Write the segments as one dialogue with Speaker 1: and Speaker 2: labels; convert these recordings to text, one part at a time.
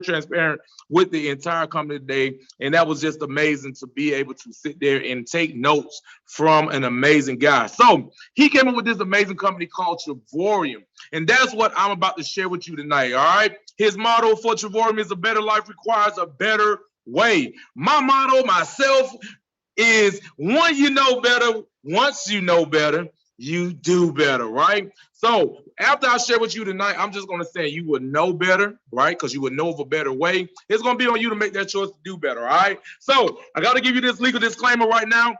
Speaker 1: transparent with the entire company today. And that was just amazing to be able to sit there and take notes from an amazing guy. So he came up with this amazing company called Trevorium. And that's what I'm about to share with you tonight. All right. His motto for Trevorium is a better life requires a better way. My motto myself is once you know better, you do better, right? So after I share with you tonight, I'm just going to say you will know better, right? Because you will know of a better way. It's going to be on you to make that choice to do better, all right? So I got to give you this legal disclaimer right now,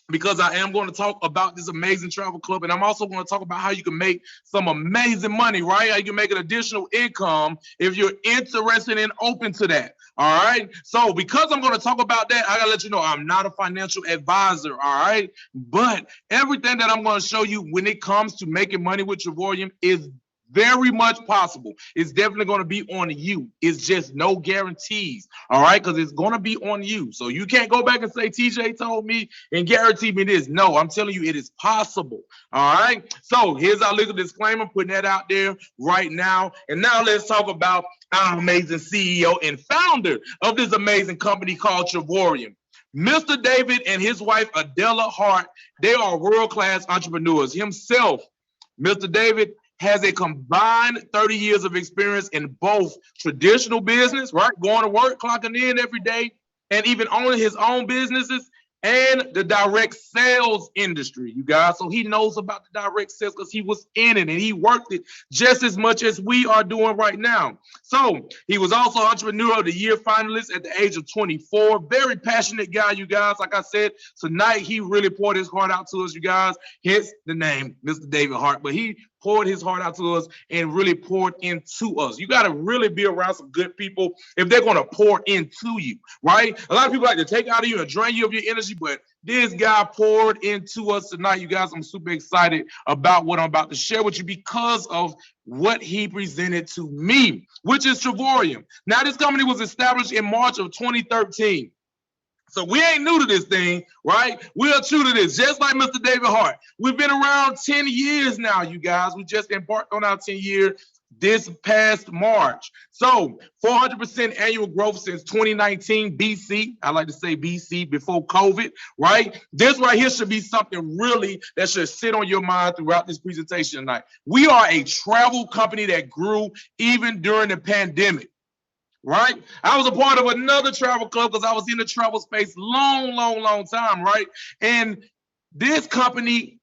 Speaker 1: because I am going to talk about this amazing travel club, and I'm also going to talk about how you can make some amazing money, right? How you can make an additional income if you're interested and open to that. All right. So because I'm going to talk about that, I got to let you know I'm not a financial advisor. All right. But everything that I'm going to show you when it comes to making money with Trevorium is very much possible. It's definitely going to be on you. It's just no guarantees. All right. Because it's going to be on you. So you can't go back and say TJ told me and guarantee me this. No, I'm telling you, it is possible. All right. So here's our legal disclaimer, putting that out there right now. And now let's talk about our amazing CEO and founder of this amazing company called Trevorium. Mr. David and his wife, Adela Hart, they are world-class entrepreneurs. Himself, Mr. David, has a combined 30 years of experience in both traditional business, right? Going to work, clocking in every day, and even owning his own businesses, and the direct sales industry, you guys. So he knows about the direct sales because he was in it and he worked it just as much as we are doing right now. So he was also Entrepreneur of the Year finalist at the age of 24. Very passionate guy, you guys. Like I said, tonight he really poured his heart out to us, you guys. Hence the name, Mr. David Hart. But he poured his heart out to us and really poured into us. You got to really be around some good people if they're going to pour into you, right? A lot of people like to take out of you and drain you of your energy, but this guy poured into us tonight, you guys. I'm super excited about what I'm about to share with you because of what he presented to me, which is Trevorium. Now, this company was established in March of 2013. So we ain't new to this thing, right? We are true to this, just like Mr. David Hart. We've been around 10 years now, you guys. We just embarked on our 10-year this past March. So 400% annual growth since 2019 BC. I like to say BC, before COVID, right? This right here should be something really that should sit on your mind throughout this presentation tonight. We are a travel company that grew even during the pandemic. Right? I was a part of another travel club because I was in the travel space long time, right? And this company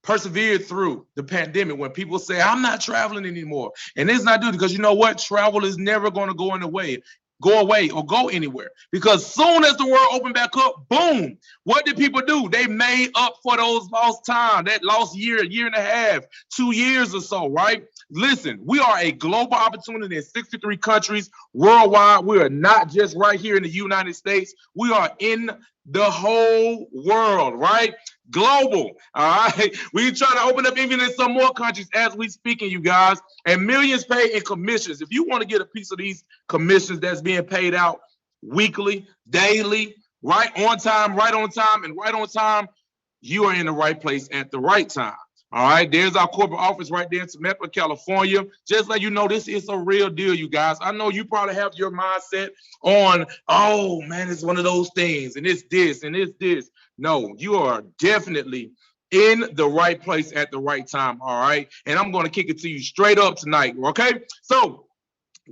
Speaker 1: persevered through the pandemic when people say, I'm not traveling anymore. And it's not due because you know what? Travel is never going to go away or go anywhere, because soon as the world opened back up, boom, what did people do? They made up for those lost time, that lost year and a half, 2 years or so, right? Listen, we are a global opportunity in 63 countries worldwide. We are not just right here in the United States. We are in the whole world, right? Global, all right? We try to open up even in some more countries as we speaking, you guys, and millions paid in commissions. If you want to get a piece of these commissions that's being paid out weekly, daily, right on time, and right on time, you are in the right place at the right time. All right, there's our corporate office right there in Temecula, California. Just like you know, this is a real deal, you guys. I know you probably have your mindset on, oh man, it's one of those things, and it's this, and it's this. No, you are definitely in the right place at the right time, all right? And I'm going to kick it to you straight up tonight, okay? So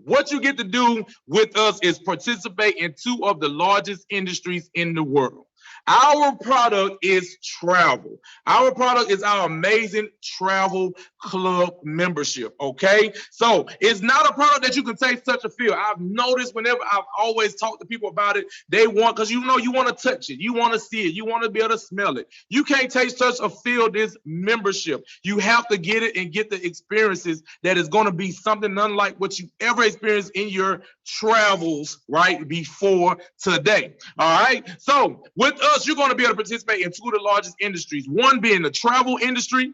Speaker 1: what you get to do with us is participate in two of the largest industries in the world. Our product is travel. Our product is our amazing travel club membership, okay? So it's not a product that you can taste, touch, or feel. I've noticed whenever I've always talked to people about it, they want, because you know you want to touch it, you want to see it, you want to be able to smell it. You can't taste, touch, or feel this membership. You have to get it and get the experiences that is going to be something unlike what you ever experienced in your travels, right, before today, all right? So with us, you're going to be able to participate in two of the largest industries, one being the travel industry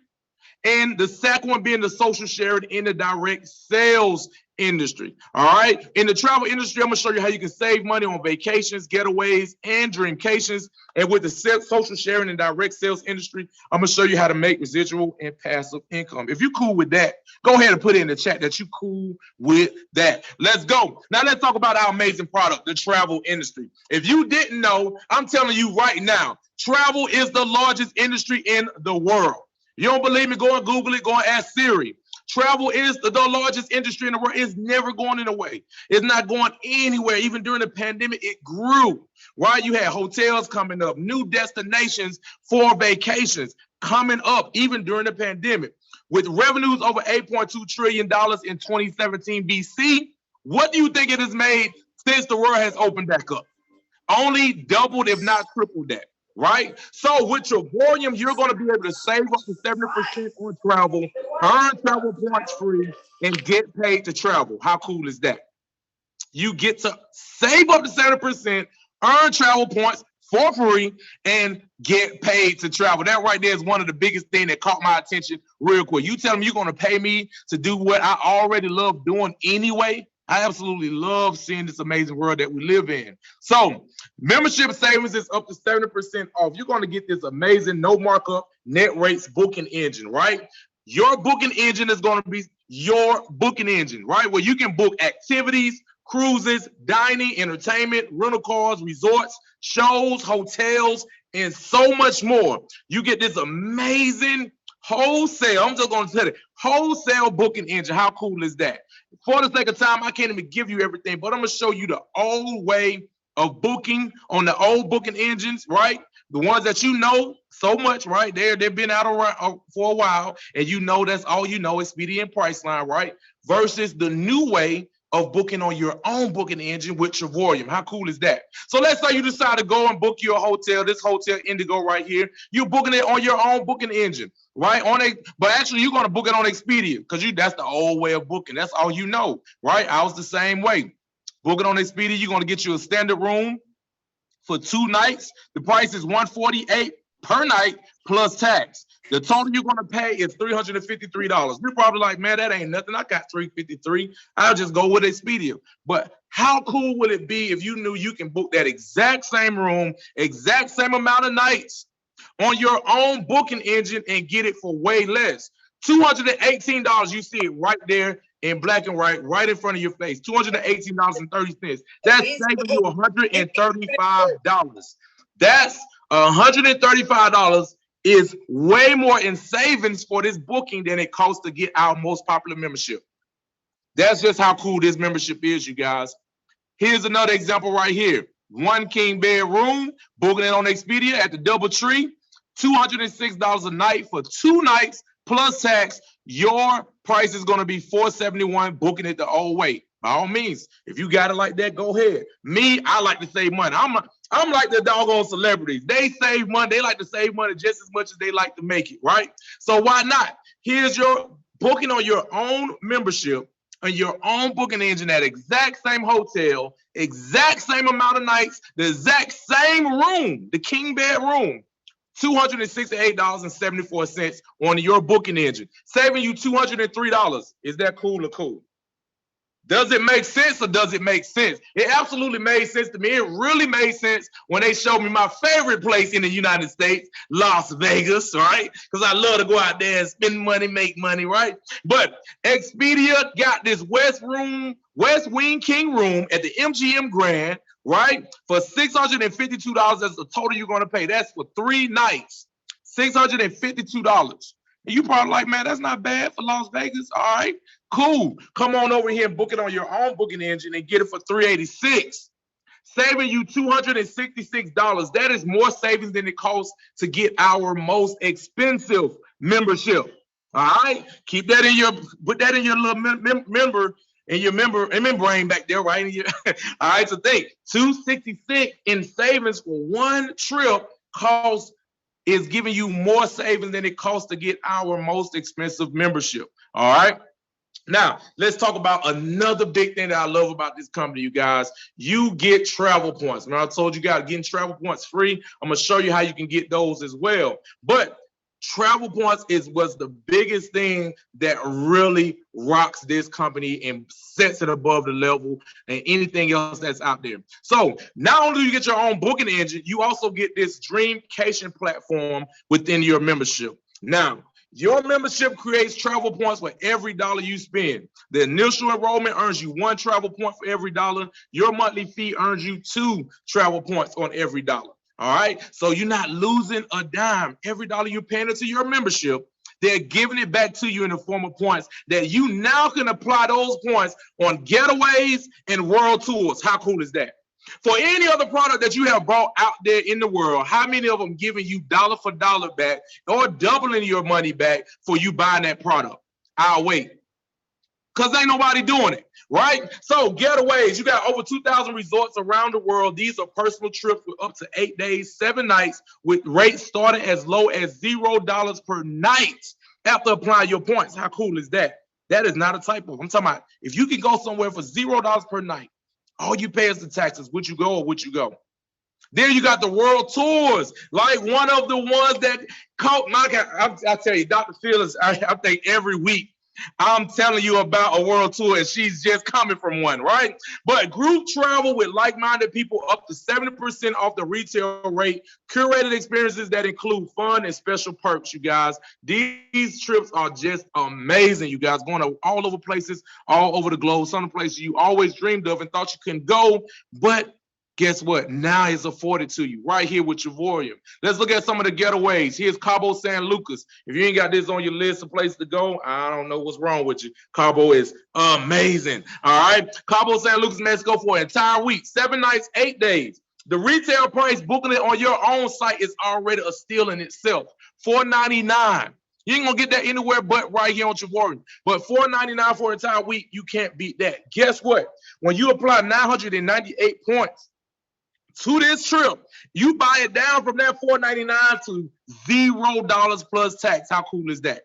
Speaker 1: and the second one being the social sharing in the direct sales industry. All right. In the travel industry, I'm gonna show you how you can save money on vacations, getaways, and dreamcations. And with the social sharing and direct sales industry, I'm gonna show you how to make residual and passive income. If you're cool with that, go ahead and put it in the chat that you cool with that. Let's go. Now let's talk about our amazing product, the travel industry. If you didn't know, I'm telling you right now, travel is the largest industry in the world. You don't believe me? Go and Google it. Go and ask Siri. Travel is the largest industry in the world. It's never going away. It's not going anywhere. Even during the pandemic, it grew. Right? You had hotels coming up, new destinations for vacations coming up, even during the pandemic. With revenues over $8.2 trillion in 2017 BC, what do you think it has made since the world has opened back up? Only doubled, if not tripled that. Right? So with your volume, you're going to be able to save up to 70% on travel, earn travel points free, and get paid to travel. How cool is that? You get to save up to 70%, earn travel points for free, and get paid to travel. That right there is one of the biggest things that caught my attention real quick. You tell them you're going to pay me to do what I already love doing anyway. I absolutely love seeing this amazing world that we live in. So membership savings is up to 70% off. You're going to get this amazing no markup net rates booking engine, right? Your booking engine is going to be your booking engine, right? Where you can book activities, cruises, dining, entertainment, rental cars, resorts, shows, hotels, and so much more. You get this amazing wholesale, I'm just going to tell you, wholesale booking engine. How cool is that? For the sake of time, I can't even give you everything, but I'm going to show you the old way of booking on the old booking engines, right? The ones that you know so much, right? They've been out around for a while, and you know that's all you know, Expedia and Priceline, right? Versus the new way of booking on your own booking engine with Travorium. How cool is that? So let's say you decide to go and book your hotel, this Hotel Indigo right here. You're booking it on your own booking engine, right? But actually you're going to book it on Expedia because that's the old way of booking. That's all you know, right? I was the same way. Book it on Expedia. You're going to get you a standard room for 2 nights. The price is $148 per night plus tax. The total you're going to pay is $353. You're probably like, man, that ain't nothing. I got $353. I'll just go with Expedia. But how cool would it be if you knew you can book that exact same room, exact same amount of nights on your own booking engine and get it for way less? $218. You see it right there in black and white, right in front of your face. $218.30. That's saving you $135. That's $135 is way more in savings for this booking than it costs to get our most popular membership. That's just how cool this membership is, you guys. Here's another example right here. 1 king bed room, booking it on Expedia at the DoubleTree, $206 a night for 2 nights plus tax. Your price is going to be $471, booking it the old way. By all means, if you got it like that, go ahead. Me, I like to save money. I'm like the doggone celebrities. They save money. They like to save money just as much as they like to make it, right? So why not? Here's your booking on your own membership and your own booking engine at exact same hotel, exact same amount of nights, the exact same room, the king bed room. $268.74 on your booking engine, saving you $203. Is that cool or cool? Does it make sense or does it make sense? It absolutely made sense to me. It really made sense when they showed me my favorite place in the United States, Las Vegas, right? Because I love to go out there and spend money, make money, right? But Expedia got this West Wing King room at the MGM Grand, right? For $652. That's the total you're going to pay. That's for 3 nights, $652. And you probably like, man, that's not bad for Las Vegas. All right, cool. Come on over here and book it on your own booking engine and get it for $386, saving you $266. That is more savings than it costs to get our most expensive membership. All right, keep that in your, put that in your little membrane back there, right? All right, so think $266 in savings for 1 trip is giving you more savings than it costs to get our most expensive membership. All right. Now, let's talk about another big thing that I love about this company, you guys. You get travel points. Now, I told you guys getting travel points free. I'm going to show you how you can get those as well. But Travel points was the biggest thing that really rocks this company and sets it above the level and anything else that's out there. So not only do you get your own booking engine, you also get this Dreamcation platform within your membership. Now, your membership creates travel points for every dollar you spend. The initial enrollment earns you 1 travel point for every dollar. Your monthly fee earns you 2 travel points on every dollar. All right, so you're not losing a dime. Every dollar you're paying into your membership, they're giving it back to you in the form of points that you now can apply those points on getaways and world tours. How cool is that? For any other product that you have bought out there in the world, how many of them giving you dollar for dollar back or doubling your money back for you buying that product? I'll wait. Because ain't nobody doing it, right? So getaways, you got over 2,000 resorts around the world. These are personal trips with up to 8 days, 7 nights, with rates starting as low as $0 per night after applying your points. How cool is that? That is not a typo. I'm talking about if you can go somewhere for $0 per night, all you pay is the taxes. Would you go or would you go? Then you got the world tours, like one of the ones that caught my, I tell you, Dr. Phyllis, I think every week, I'm telling you about a world tour and she's just coming from one, right? But group travel with like-minded people up to 70% off the retail rate, curated experiences that include fun and special perks, you guys. These trips are just amazing, you guys, going to all over places, all over the globe, some places you always dreamed of and thought you couldn't go, but guess what? Now it's afforded to you right here with Travorium. Let's look at some of the getaways. Here's Cabo San Lucas. If you ain't got this on your list of places to go, I don't know what's wrong with you. Cabo is amazing. All right. Cabo San Lucas, Mexico for an entire week, 7 nights, 8 days. The retail price, booking it on your own site, is already a steal in itself. $4.99. You ain't gonna get that anywhere but right here on Travorium. But $4.99 for an entire week, you can't beat that. Guess what? When you apply 998 points to this trip, you buy it down from that $4.99 to $0 plus tax. How cool is that?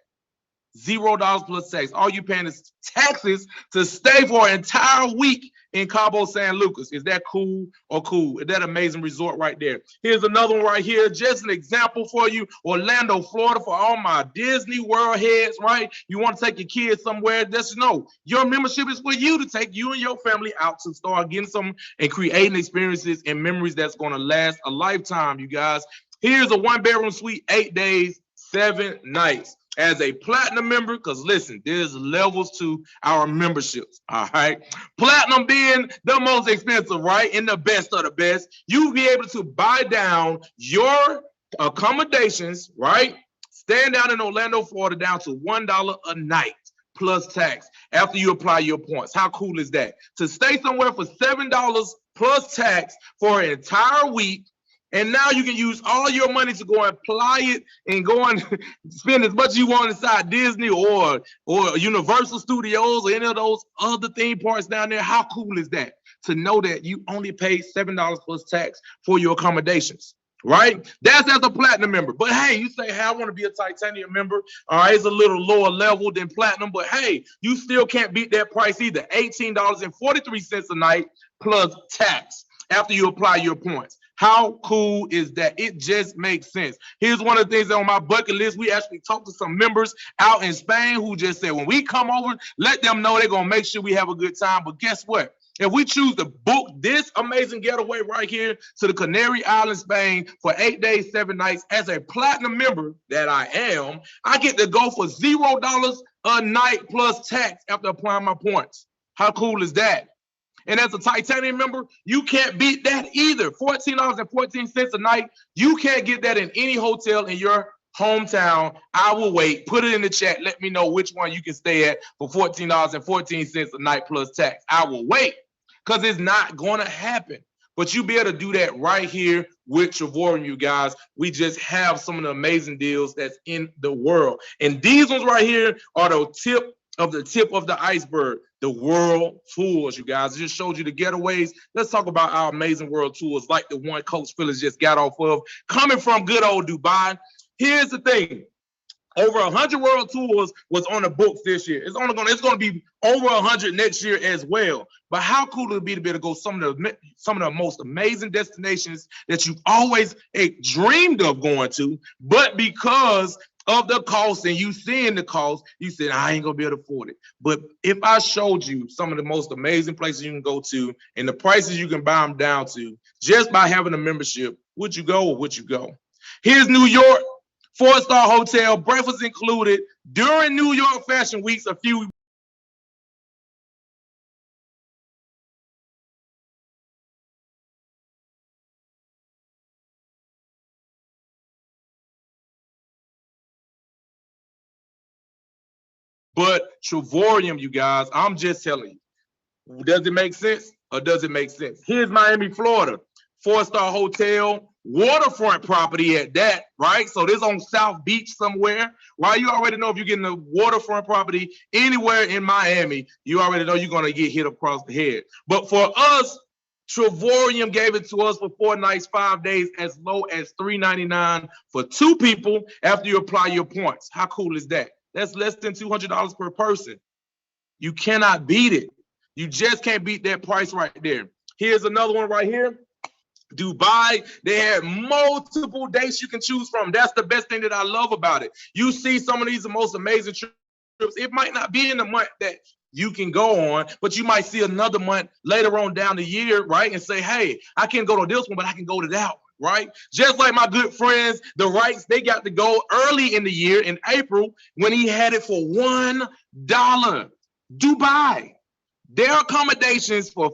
Speaker 1: $0 plus tax. All you paying is taxes to stay for an entire week in Cabo San Lucas. Is that cool or cool? Is that amazing resort right there? Here's another one right here. Just an example for you. Orlando, Florida, for all my Disney World heads, right? You want to take your kids somewhere, just know your membership is for you to take you and your family out to start getting some and creating experiences and memories that's going to last a lifetime, you guys. Here's a 1-bedroom suite, 8 days, 7 nights. As a platinum member, because listen, there's levels to our memberships, all right? Platinum being the most expensive, right? And the best of the best. You'll be able to buy down your accommodations, right? Staying down in Orlando, Florida, down to $1 a night plus tax after you apply your points. How cool is that? To stay somewhere for $7 plus tax for an entire week. And now you can use all your money to go and apply it and go and spend as much as you want inside Disney or Universal Studios or any of those other theme parks down there. How cool is that? To know that you only paid $7 plus tax for your accommodations, right? That's as a platinum member. But hey, you say, hey, I want to be a titanium member. All right, it's a little lower level than platinum, but hey, you still can't beat that price either. $18.43 a night plus tax after you apply your points. How cool is that? It just makes sense. Here's one of the things on my bucket list. We actually talked to some members out in Spain who just said, when we come over, let them know they're going to make sure we have a good time. But guess what? If we choose to book this amazing getaway right here to the Canary Islands, Spain for 8 days, 7 nights, as a platinum member that I am, I get to go for $0 a night plus tax after applying my points. How cool is that? And as a titanium member, you can't beat that either. $14.14 a night. You can't get that in any hotel in your hometown. I will wait. Put it in the chat. Let me know which one you can stay at for $14.14 a night plus tax. I will wait because it's not going to happen. But you'll be able to do that right here with Travorium, you guys. We just have some of the amazing deals that's in the world. And these ones right here are the tip of the iceberg, the world tours, you guys. I just showed you the getaways. Let's talk about our amazing world tours like the one Coach Phillips just got off of, coming from good old Dubai. Here's the thing. Over 100 world tours was on the books this year. It's going to be over 100 next year as well. But how cool would it be to be able to go some of the most amazing destinations that you've always dreamed of going to, but because of the cost and you seeing the cost, you said, I ain't gonna be able to afford it. But if I showed you some of the most amazing places you can go to and the prices you can buy them down to just by having a membership, would you go or would you go? Here's New York, 4-star hotel, breakfast included during New York Fashion Weeks a few. But Trevorium, you guys, I'm just telling you, does it make sense or does it make sense? Here's Miami, Florida, 4-star hotel, waterfront property at that, right? So this on South Beach somewhere, right? You already know if you're getting a waterfront property anywhere in Miami, you already know you're going to get hit across the head. But for us, Trevorium gave it to us for 4 nights, 5 days, as low as $399 for 2 people after you apply your points. How cool is that? That's less than $200 per person. You cannot beat it. You just can't beat that price right there. Here's another one right here. Dubai, they had multiple dates you can choose from. That's the best thing that I love about it. You see some of these most amazing trips. It might not be in the month that you can go on, but you might see another month later on down the year, right? And say, hey, I can't go to this one, but I can go to that one. Right? Just like my good friends, the Wrights, they got to go early in the year in April when he had it for $1. Dubai, their accommodations for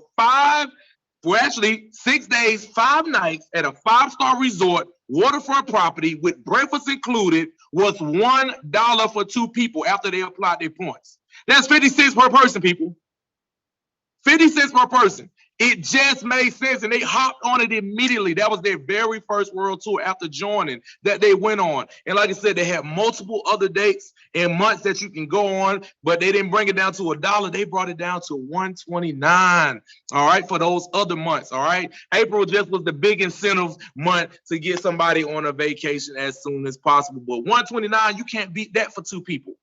Speaker 1: 6 days, 5 nights at a 5-star resort, waterfront property with breakfast included was $1 for 2 people after they applied their points. That's 50 cents per person, people. 50 cents per person. It just made sense, and they hopped on it immediately. That was their very first world tour after joining that they went on. And like I said, they had multiple other dates and months that you can go on, but they didn't bring it down to $1. They brought it down to $129, all right, for those other months, all right? April just was the big incentive month to get somebody on a vacation as soon as possible. But $129, you can't beat that for 2 people.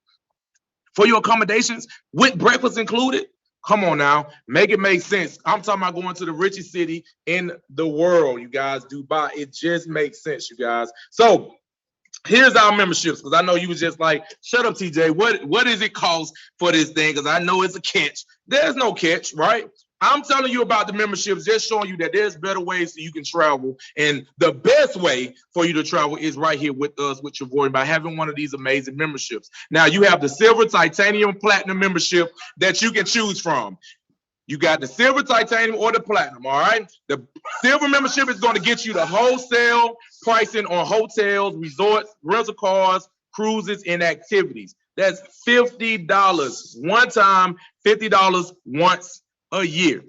Speaker 1: For your accommodations, with breakfast included, come on now, make it make sense. I'm talking about going to the richest city in the world, you guys, Dubai. It just makes sense, you guys. So here's our memberships, because I know you was just like, shut up, TJ. What does it cost for this thing? Because I know it's a catch. There's no catch, right? I'm telling you about the memberships, just showing you that there's better ways so you can travel. And the best way for you to travel is right here with us, with Trevorium, by having one of these amazing memberships. Now, you have the silver, titanium, platinum membership that you can choose from. You got the silver, titanium, or the platinum, all right? The silver membership is going to get you the wholesale pricing on hotels, resorts, rental cars, cruises, and activities. That's $50 one time, $50 once a year.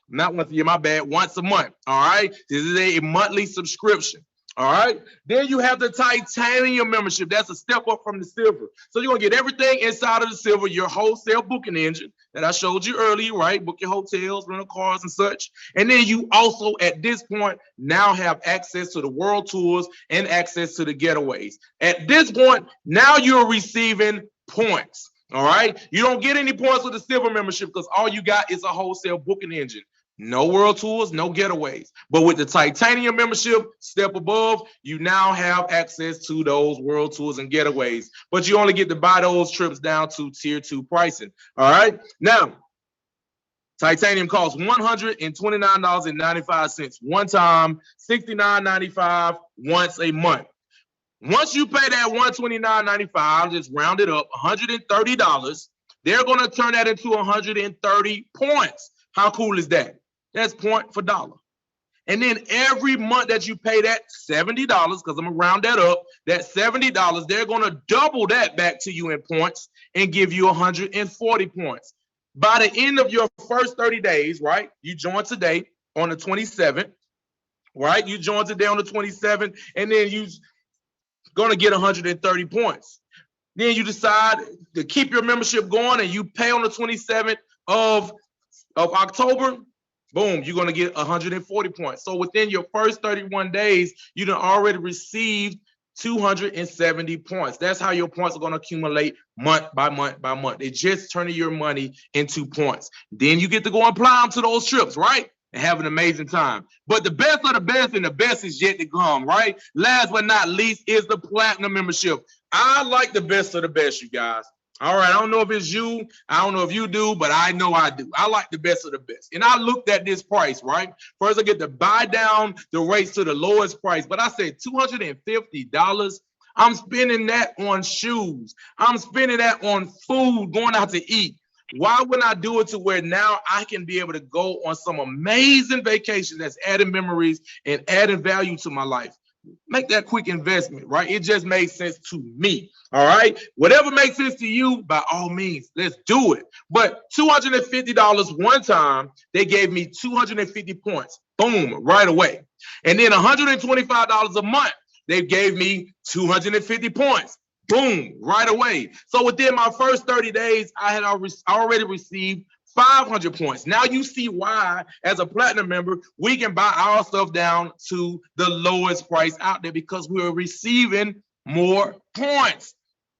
Speaker 1: Not once a year, my bad, once a month, all right? This is a monthly subscription, all right? Then you have the titanium membership. That's a step up from the silver. So you're gonna get everything inside of the silver, your wholesale booking engine that I showed you earlier, right? Book your hotels, rental cars, and such. And then you also, at this point, now have access to the world tours and access to the getaways. At this point, now you're receiving points. All right, you don't get any points with the silver membership because all you got is a wholesale booking engine. No world tours, no getaways. But with the titanium membership, step above, you now have access to those world tours and getaways. But you only get to buy those trips down to tier 2 pricing. All right, now titanium costs $129.95 one time, $69.95 once a month. Once you pay that $129.95, just round it up, $130, they're going to turn that into 130 points. How cool is that? That's point for dollar. And then every month that you pay that $70, because I'm going to round that up, that $70, they're going to double that back to you in points and give you 140 points. By the end of your first 30 days, right, you join today on the 27th, right? You join today on the 27th, and then you going to get 130 points. Then you decide to keep your membership going and you pay on the 27th of October, boom, you're going to get 140 points. So within your first 31 days, you done already received 270 points. That's how your points are going to accumulate month by month by month. They just turning your money into points. Then you get to go and apply them to those trips, right? And have an amazing time. But the best of the best, and the best is yet to come, right? Last but not least is the platinum membership. I like the best of the best, you guys. All right, I don't know if it's you, I don't know if you do, but I know I do. I like the best of the best. And I looked at this price, right? First, I get to buy down the rates to the lowest price, but I said $250. I'm spending that on shoes. I'm spending that on food, going out to eat. Why wouldn't I do it to where now I can be able to go on some amazing vacation that's adding memories and adding value to my life? Make that quick investment, right? It just made sense to me. All right. Whatever makes sense to you, by all means, let's do it. But $250 one time, they gave me 250 points. Boom, right away. And then $125 a month, they gave me 250 points. Boom, right away. So within my first 30 days, I had already received 500 points. Now you see why, as a platinum member, we can buy our stuff down to the lowest price out there, because we are receiving more points.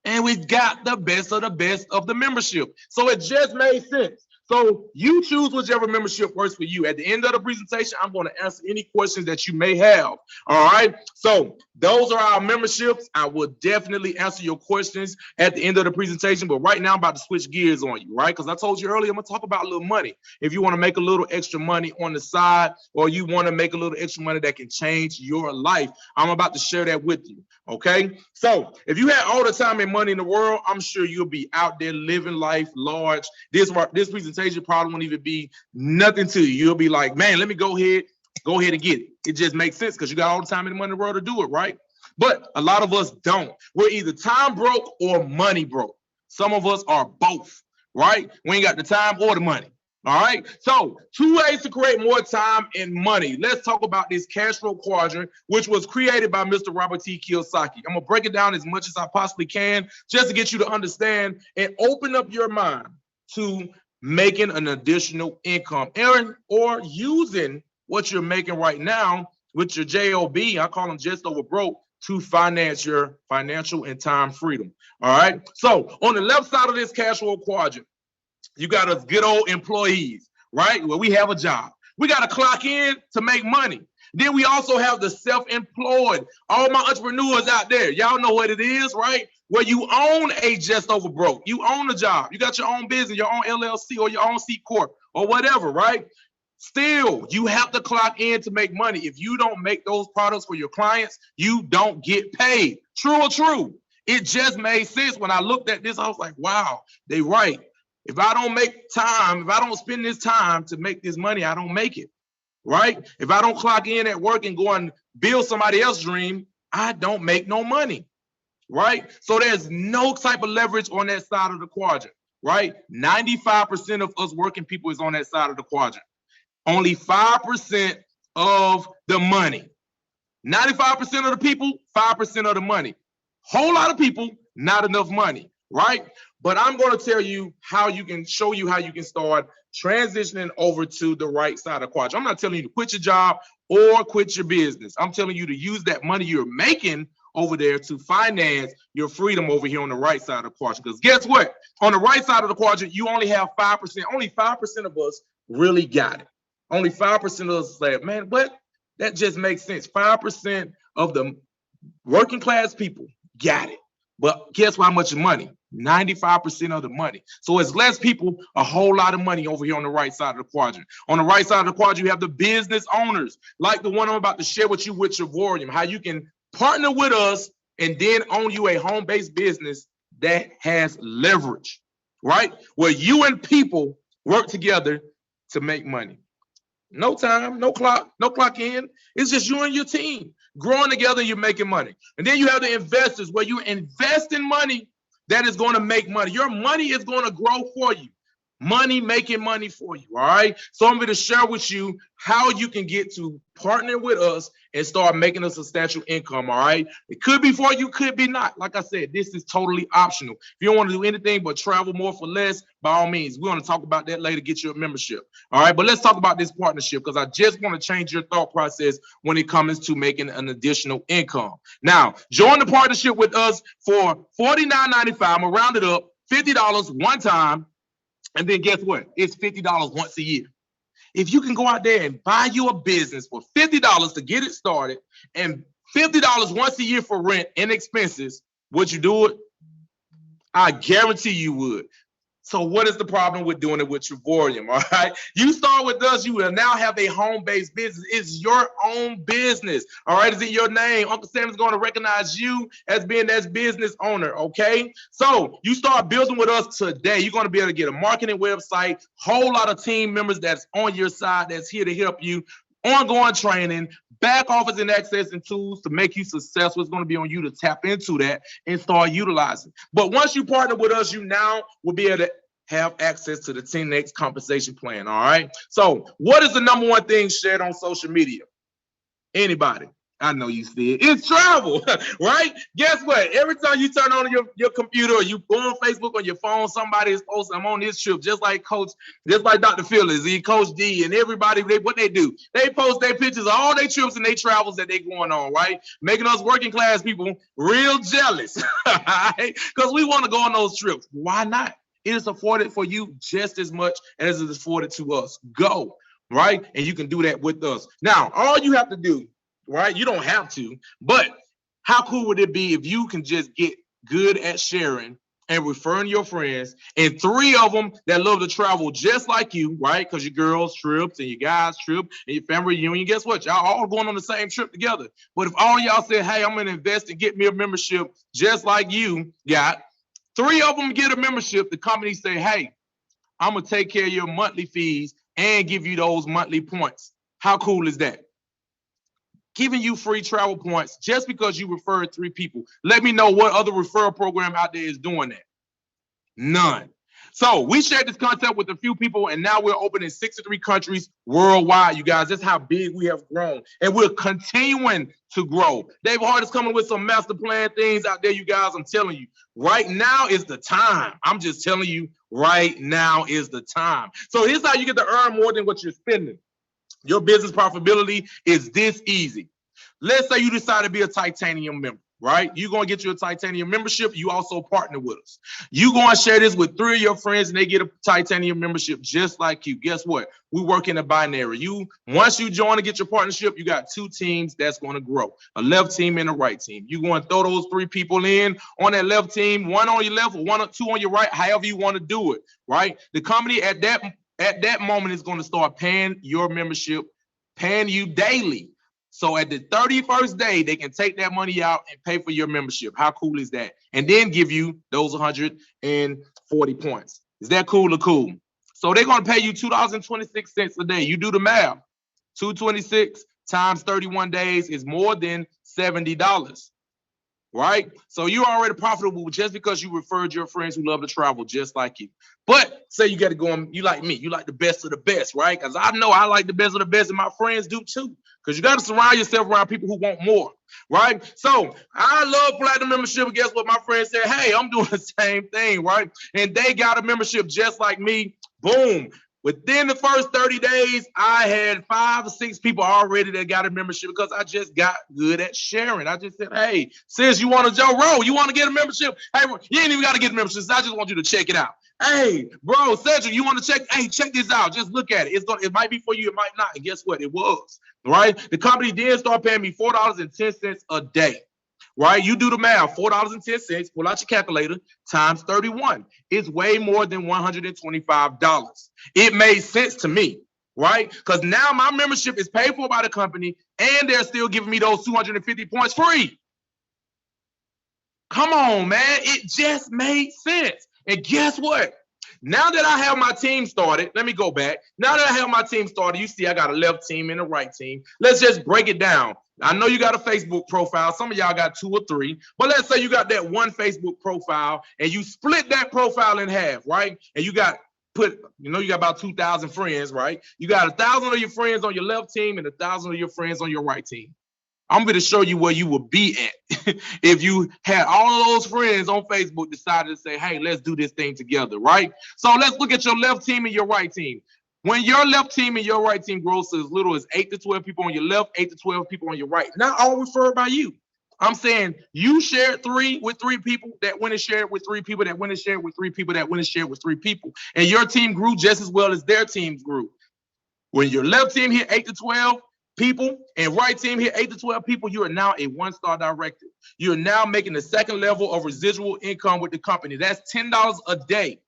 Speaker 1: And we got the best of the membership. So it just made sense. So you choose whichever membership works for you. At the end of the presentation, I'm going to answer any questions that you may have. All right. So those are our memberships. I will definitely answer your questions at the end of the presentation. But right now, I'm about to switch gears on you, right? Because I told you earlier, I'm going to talk about a little money. If you want to make a little extra money on the side, or you want to make a little extra money that can change your life, I'm about to share that with you. Okay. So if you had all the time and money in the world, I'm sure you'll be out there living life large. This presentation probably won't even be nothing to you. You'll be like, man, let me go ahead and get it. It just makes sense because you got all the time and money in the world to do it, right? But a lot of us don't. We're either time broke or money broke. Some of us are both, right? We ain't got the time or the money. All right. So 2 ways to create more time and money. Let's talk about this cash flow quadrant, which was created by Mr. Robert T. Kiyosaki. I'm going to break it down as much as I possibly can just to get you to understand and open up your mind to making an additional income or using what you're making right now with your JOB, I call them just over broke, to finance your financial and time freedom. All right. So on the left side of this cash flow quadrant, you got us good old employees, right? Where we have a job. We got to clock in to make money. Then we also have the self-employed. All my entrepreneurs out there, y'all know what it is, right? Where you own a just over broke. You own a job. You got your own business, your own LLC or your own C Corp or whatever, right? Still, you have to clock in to make money. If you don't make those products for your clients, you don't get paid. True or true? It just made sense. When I looked at this, I was like, wow, they right. If I don't make time, if I don't spend this time to make this money, I don't make it, right? If I don't clock in at work and go and build somebody else's dream, I don't make no money, right? So there's no type of leverage on that side of the quadrant, right? 95% of us working people is on that side of the quadrant. Only 5% of the money. 95% of the people, 5% of the money. Whole lot of people, not enough money, right? But I'm going to tell you how you can show you how you can start transitioning over to the right side of the quadrant. I'm not telling you to quit your job or quit your business. I'm telling you to use that money you're making over there to finance your freedom over here on the right side of the quadrant. Because guess what? On the right side of the quadrant, you only have 5%. Only 5% of us really got it. Only 5% of us say, man, what? That just makes sense. 5% of the working class people got it. But guess how much money? 95% of the money. So it's less people, a whole lot of money over here on the right side of the quadrant. On the right side of the quadrant, you have the business owners, like the one I'm about to share with you with Javorium, how you can partner with us and then own you a home-based business that has leverage, right? Where you and people work together to make money. No time, no clock in. It's just you and your team growing together. You're making money. And then you have the investors, where you invest in money that is going to make money. Your money is going to grow for you. Money making money for you. All right. So I'm going to share with you how you can get to partner with us and start making a substantial income. All right. It could be for you, could be not. Like I said, this is totally optional. If you don't want to do anything but travel more for less, by all means, we're going to talk about that later, get you a membership. All right. But let's talk about this partnership, because I just want to change your thought process when it comes to making an additional income. Now, join the partnership with us for $49.95. I'm going to round it up, $50 one time. And then guess what? It's $50 once a year. If you can go out there and buy you a business for $50 to get it started and $50 once a year for rent and expenses, Would you do it? I guarantee you would. So what is the problem with doing it with Truvorium? All right. You start with us, you will now have a home-based business. It's your own business. All right. Is it your name? Uncle Sam is going to recognize you as being that business owner. Okay. So you start building with us today. You're going to be able to get a marketing website, whole lot of team members that's on your side, that's here to help you, ongoing training, back office and access and tools to make you successful. It's going to be on you to tap into that and start utilizing. But once you partner with us, you now will be able to have access to the 10X compensation plan. All right. So what is the number one thing shared on social media? Anybody? I know you see it. It's travel, right? Guess what? Every time you turn on your computer or you go on Facebook on your phone, somebody is posting, I'm on this trip, just like Dr. Phillips and Coach D and everybody, what they do? They post their pictures of all their trips and their travels that they going on, right? Making us working class people real jealous, right? Because we want to go on those trips. Why not? It is afforded for you just as much as it is afforded to us. Go, right? And you can do that with us. Now, all you have to do, right? You don't have to, but how cool would it be if you can just get good at sharing and referring your friends, and 3 of them that love to travel just like you, right? Because your girls' trips and your guys' trip and your family reunion, guess what? Y'all all going on the same trip together. But if all y'all say, hey, I'm going to invest and get me a membership just like you got, 3 of them get a membership, the company say, hey, I'm going to take care of your monthly fees and give you those monthly points. How cool is that? Giving you free travel points just because you referred 3 people. Let me know what other referral program out there is doing that. None. So we shared this concept with a few people, and now we're open in 63 countries worldwide, you guys. That's how big we have grown, and we're continuing to grow. Dave Hart is coming with some master plan things out there, you guys. I'm telling you, right now is the time. I'm just telling you, right now is the time. So here's how you get to earn more than what you're spending. Your business profitability is this easy. Let's say you decide to be a titanium member, right? You're going to get you a titanium membership. You also partner with us. You go and share this with 3 of your friends and they get a titanium membership just like you. Guess what? We work in a binary. Once you join and get your partnership, you got 2 teams that's going to grow, a left team and a right team. You're going to throw those 3 people in on that left team, 1 on your left or 1 or 2 on your right, however you want to do it, right? The company at that moment is going to start paying your membership, paying you daily. So at the 31st day, they can take that money out and pay for your membership. How cool is that? And then give you those 140 points. Is that cool or cool? So they're going to pay you $2.26 a day. You do the math. 226 times 31 days is more than $70. Right? So you're already profitable just because you referred your friends who love to travel just like you. But say you got to go on, you like me, you like the best of the best, right? Because I know I like the best of the best and my friends do too. Because you got to surround yourself around people who want more, right? So I love platinum membership. And guess what? My friends said, hey, I'm doing the same thing, right? And they got a membership just like me. Boom. Within the first 30 days, I had 5 or 6 people already that got a membership because I just got good at sharing. I just said, hey, sis, you want to Joe Roll? You want to get a membership? Hey, you ain't even got to get a membership. I just want you to check it out. Hey, bro, Cedric, you want to check? Hey, check this out. Just look at it. It might be for you. It might not. And guess what? It was, right? The company did start paying me $4.10 a day. Right? You do the math, $4.10, pull out your calculator, times 31. It's way more than $125. It made sense to me, right? Because now my membership is paid for by the company and they're still giving me those 250 points free. Come on, man. It just made sense. And guess what? Now that I have my team started, let me go back. Now that I have my team started, you see I got a left team and a right team. Let's just break it down. I know you got a Facebook profile. Some of y'all got 2 or 3. But let's say you got that one Facebook profile and you split that profile in half, right? And you got about 2,000 friends, right? You got 1,000 of your friends on your left team and 1,000 of your friends on your right team. I'm going to show you where you would be at if you had all of those friends on Facebook decided to say, hey, let's do this thing together, right? So let's look at your left team and your right team. When your left team and your right team grows to as little as 8 to 12 people on your left, 8 to 12 people on your right, not all referred by you. I'm saying you shared 3 with 3 people that went and shared with 3 people that went and shared with 3 people that went and shared with 3 people. And your team grew just as well as their teams grew. When your left team hit 8 to 12, people and right team hit 8 to 12 people, you are now a one-star director. You're now making the second level of residual income with the company. That's $10 a day.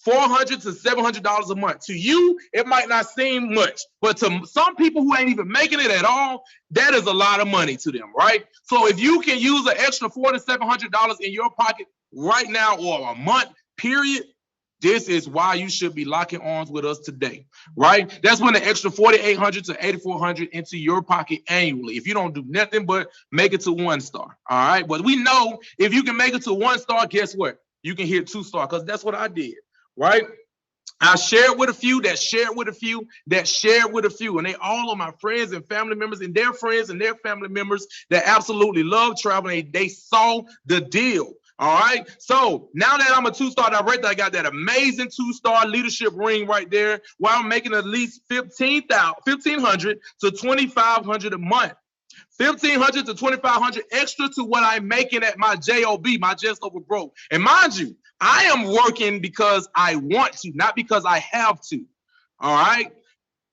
Speaker 1: $400 to $700 a month. To you, it might not seem much, but to some people who ain't even making it at all, that is a lot of money to them, right? So if you can use an extra $400 to $700 in your pocket right now or a month, period, this is why you should be locking arms with us today, right? That's when the extra $4,800 to $8,400 into your pocket annually. If you don't do nothing but make it to 1-star, all right? But we know if you can make it to 1-star, guess what? You can hit 2-star, because that's what I did. Right? I shared with a few, that shared with a few, that shared with a few, and they all are my friends and family members and their friends and their family members that absolutely love traveling. They saw the deal. All right. So now that I'm a 2-star director, I got that amazing 2-star leadership ring right there, where I'm making at least $1,500 to $2,500 a month. $1,500 to $2,500 extra to what I'm making at my job, my just over broke. And mind you, I am working because I want to, not because I have to. All right.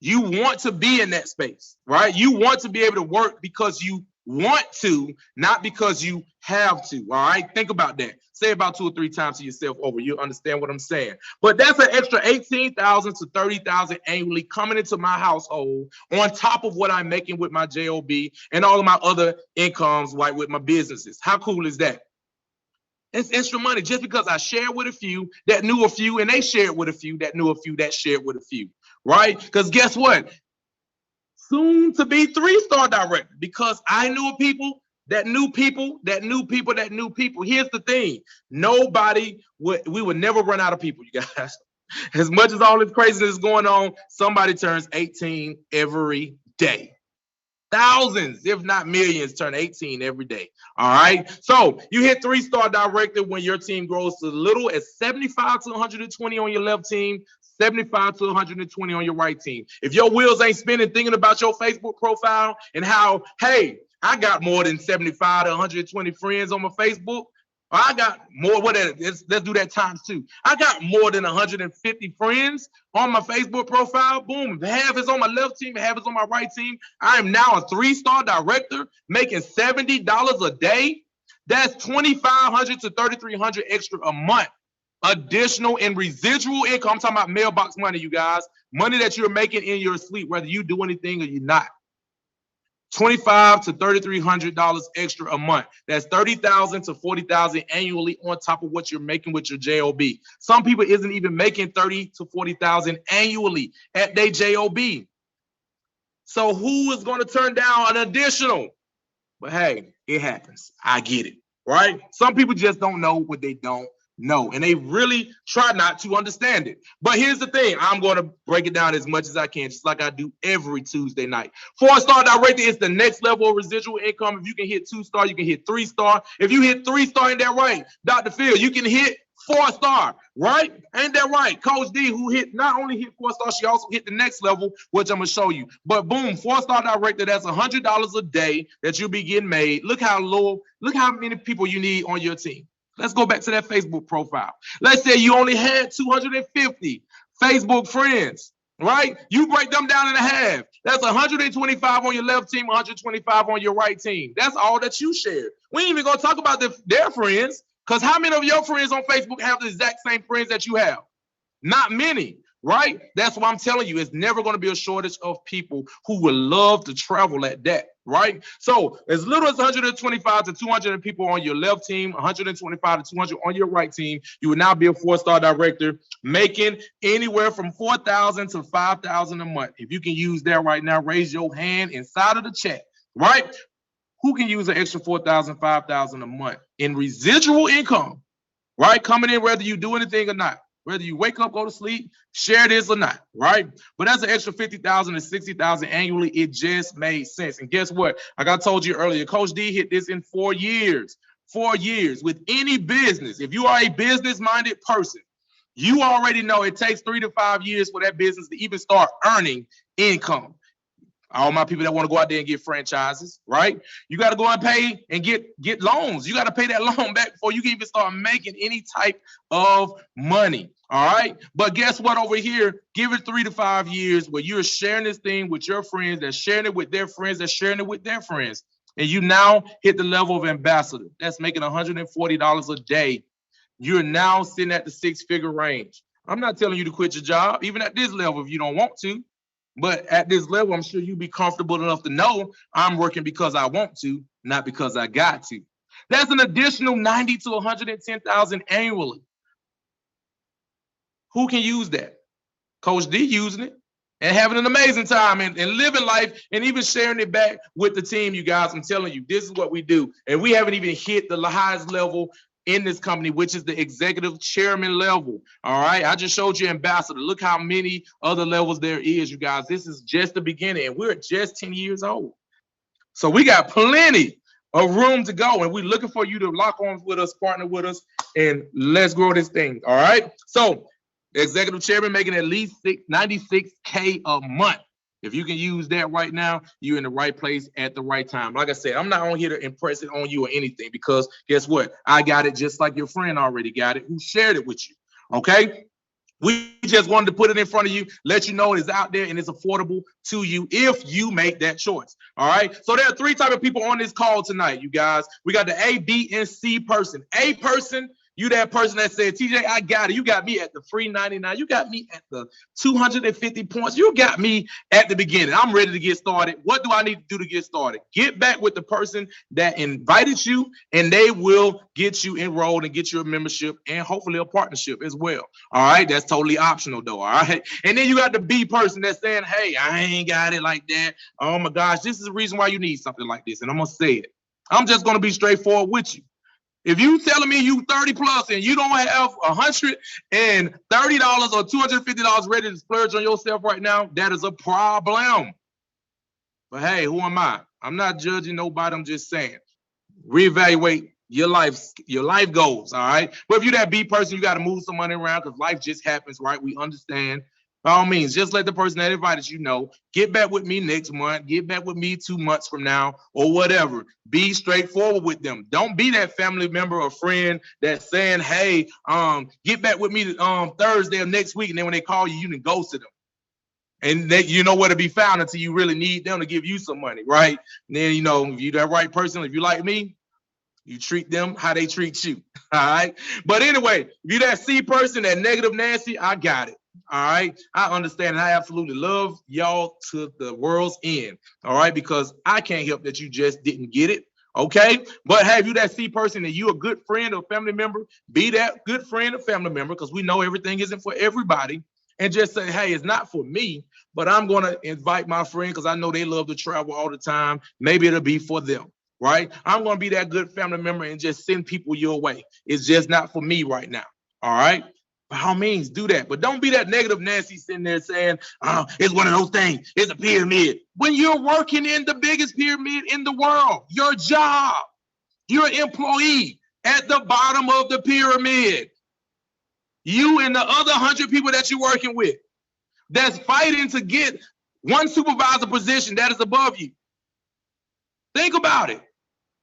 Speaker 1: You want to be in that space, right? You want to be able to work because you want to, not because you have to. All right. Think about that. Say about 2 or 3 times to yourself over. You'll understand what I'm saying. But that's an extra $18,000 to $30,000 annually coming into my household on top of what I'm making with my job and all of my other incomes, like with my businesses. How cool is that? It's extra money just because I shared with a few that knew a few, and they shared with a few that knew a few that shared with a few, right? Because guess what? Soon to be 3-star director, because I knew people that knew people that knew people that knew people. Here's the thing. We would never run out of people, you guys. As much as all this craziness is going on, somebody turns 18 every day. Thousands, if not millions, turn 18 every day. All right. So you hit 3-star director when your team grows to little as 75 to 120 on your left team, 75 to 120 on your right team. If your wheels ain't spinning thinking about your Facebook profile and how, hey, I got more than 75 to 120 friends on my Facebook. I got more. Let's do that times 2. I got more than 150 friends on my Facebook profile. Boom. Half is on my left team, half is on my right team. I am now a 3-star director making $70 a day. That's $2,500 to $3,300 extra a month. Additional and residual income. I'm talking about mailbox money, you guys. Money that you're making in your sleep, whether you do anything or you're not. $2,500 to $3,300 extra a month. That's $30,000 to $40,000 annually on top of what you're making with your job. Some people isn't even making $30,000 to $40,000 annually at their job. So who is going to turn down an additional? But hey, it happens. I get it, right? Some people just don't know what they don't know, and they really try not to understand it. But here's the thing. I'm going to break it down as much as I can, just like I do every Tuesday night. 4-star director is the next level of residual income. If you can hit 2-star, you can hit 3-star. If you hit 3-star, ain't that right? Dr. Phil, you can hit 4-star, right? Ain't that right? Coach D, who not only hit 4-star, she also hit the next level, which I'm going to show you. But boom, 4-star director, that's $100 a day that you'll be getting made. Look how many people you need on your team. Let's go back to that Facebook profile. Let's say you only had 250 Facebook friends, right? You break them down in half. That's 125 on your left team, 125 on your right team. That's all that you shared. We ain't even going to talk about their friends, because how many of your friends on Facebook have the exact same friends that you have? Not many, right? That's why I'm telling you, it's never going to be a shortage of people who would love to travel at that. Right? So as little as 125 to 200 people on your left team, 125 to 200 on your right team, you would now be a 4-star director making anywhere from $4,000 to $5,000 a month. If you can use that right now, raise your hand inside of the chat, right? Who can use an extra $4,000, $5,000 a month in residual income, right? Coming in whether you do anything or not. Whether you wake up, go to sleep, share this or not, right? But that's an extra $50,000 to $60,000 annually. It just made sense. And guess what? Like I told you earlier, Coach D hit this in 4 years. 4 years with any business. If you are a business-minded person, you already know it takes 3 to 5 years for that business to even start earning income. All my people that want to go out there and get franchises, right? You got to go and pay and get loans. You got to pay that loan back before you can even start making any type of money. All right. But guess what? Over here, give it 3 to 5 years where you're sharing this thing with your friends, that's sharing it with their friends, that's sharing it with their friends. And you now hit the level of ambassador. That's making $140 a day. You're now sitting at the 6-figure range. I'm not telling you to quit your job, even at this level if you don't want to. But at this level, I'm sure you'll be comfortable enough to know I'm working because I want to, not because I got to. That's an additional 90 to 110,000 annually. Who can use that? Coach D using it and having an amazing time and living life and even sharing it back with the team, you guys. I'm telling you, this is what we do. And we haven't even hit the highest level in this company, which is the executive chairman level. All right. I just showed you ambassador. Look how many other levels there is, you guys. This is just the beginning, and we're just 10 years old. So we got plenty of room to go, and we're looking for you to lock arms with us, partner with us, and let's grow this thing. All right. So the executive chairman making at least $96K a month. If you can use that right now, you're in the right place at the right time. Like I said, I'm not on here to impress it on you or anything, because guess what? I got it just like your friend already got it, who shared it with you. Okay? We just wanted to put it in front of you, let you know it is out there and it's affordable to you if you make that choice. All right? So there are 3 types of people on this call tonight, you guys. We got the A, B, and C person. A person, you that person that said, TJ, I got it. You got me at the free 99. You got me at the 250 points. You got me at the beginning. I'm ready to get started. What do I need to do to get started? Get back with the person that invited you, and they will get you enrolled and get you a membership and hopefully a partnership as well. All right. That's totally optional though. All right. And then you got the B person that's saying, hey, I ain't got it like that. Oh my gosh, this is the reason why you need something like this. And I'm going to say it. I'm just going to be straightforward with you. If you telling me you 30 plus and you don't have $130 or $250 ready to splurge on yourself right now, that is a problem. But hey, who am I? I'm not judging nobody. I'm just saying, reevaluate your life goals. All right. But if you're that B person, you got to move some money around because life just happens, right? We understand. By all means, just let the person that invited you know. Get back with me next month. Get back with me 2 months from now or whatever. Be straightforward with them. Don't be that family member or friend that's saying, hey, get back with me Thursday of next week. And then when they call you, you can ghost them. And you know where to be found until you really need them to give you some money, right? And then, you know, if you're that right person, if you like me, you treat them how they treat you. All right. But anyway, if you're that C person, that negative Nancy, I got it. All right. I understand. And I absolutely love y'all to the world's end. All right. Because I can't help that you just didn't get it. Okay. But hey, if you that C person and you a good friend or family member, be that good friend or family member, because we know everything isn't for everybody. And just say, hey, it's not for me, but I'm going to invite my friend because I know they love to travel all the time. Maybe it'll be for them. Right. I'm going to be that good family member and just send people your way. It's just not for me right now. All right. By all means, do that. But don't be that negative Nancy sitting there saying, oh, it's one of those things. It's a pyramid. When you're working in the biggest pyramid in the world, your job, you're an employee at the bottom of the pyramid. You and the other 100 people that you're working with that's fighting to get one supervisor position that is above you. Think about it.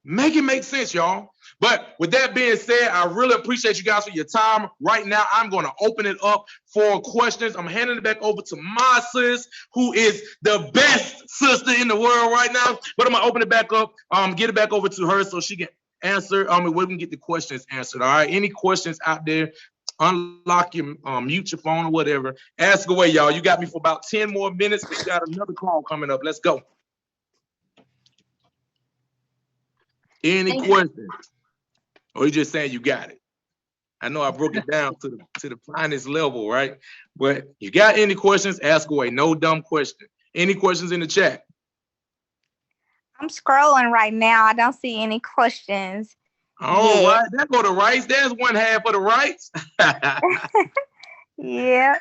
Speaker 1: Make it make sense, y'all. But with that being said, I really appreciate you guys for your time. Right now, I'm going to open it up for questions. I'm handing it back over to my sis, who is the best sister in the world right now. But I'm going to open it back up, get it back over to her so she can answer. We can get the questions answered. All right. Any questions out there? Unlock your mute your phone or whatever. Ask away, y'all. You got me for about 10 more minutes. We got another call coming up. Let's go. Any questions? Or you just saying you got it? I know I broke it down to the finest level, right? But you got any questions? Ask away. No dumb question. Any questions in the chat?
Speaker 2: I'm scrolling right now. I don't see any questions.
Speaker 1: All right, that go to rights. There's one half of the rights.
Speaker 2: Yeah.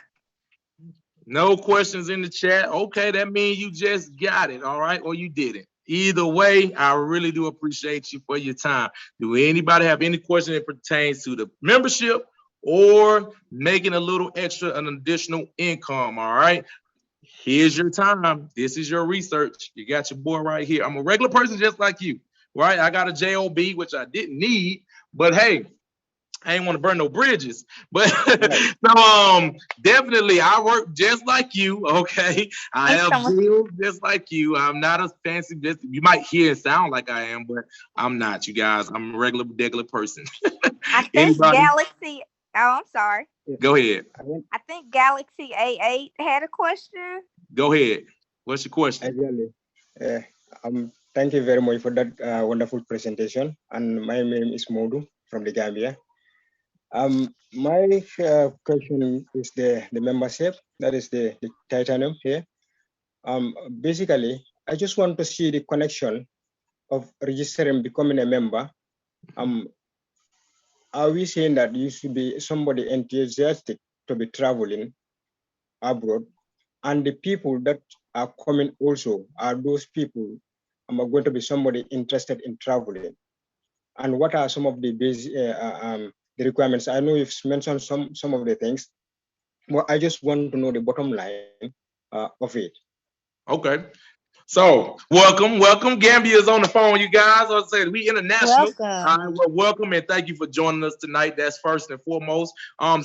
Speaker 1: No questions in the chat. Okay, that means you just got it, all right, or you didn't. Either way, I really do appreciate you for your time. Do anybody have any question that pertains to the membership or making a little extra, an additional income, all right? Here's your time. This is your research. You got your boy right here. I'm a regular person just like you, right? I got a job, which I didn't need, but hey, I ain't want to burn no bridges. But so definitely I work just like you. Okay. I have bills just like you. I'm not as fancy. Just you might hear and sound like I am, but I'm not, you guys. I'm a regular person.
Speaker 2: I think Galaxy. Oh, I'm sorry.
Speaker 1: Go ahead.
Speaker 2: I think Galaxy A8 had a question.
Speaker 1: Go ahead. What's your question?
Speaker 3: Thank you very much for that wonderful presentation. And my name is Modu from the Gambia. My question is the membership, that is the titanium here. Basically, I just want to see the connection of registering, becoming a member. Are we saying that you should be somebody enthusiastic to be traveling abroad, and the people that are coming also are those people going to be somebody interested in traveling? And what are some of the basic the requirements? I know you've mentioned some of the things, but I just want to know the bottom line of it.
Speaker 1: Okay. So welcome. Gambia is on the phone, you guys. I said we international. Welcome and thank you for joining us tonight. That's first and foremost.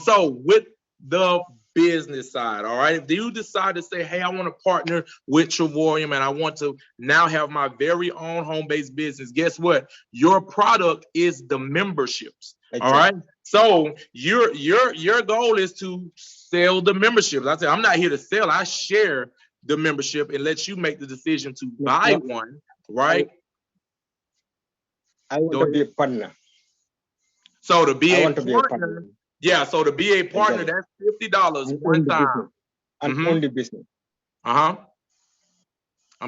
Speaker 1: So with the business side, all right. If you decide to say, hey, I want to partner with Travorium and I want to now have my very own home-based business, guess what? Your product is the memberships. Exactly. All right. So your goal is to sell the memberships. I said I'm not here to sell. I share the membership and let you make the decision to buy one, right?
Speaker 3: I want to be a partner.
Speaker 1: So to be a partner, yeah. So to be a partner, that's $50 one time.
Speaker 3: And own the business.
Speaker 1: I'm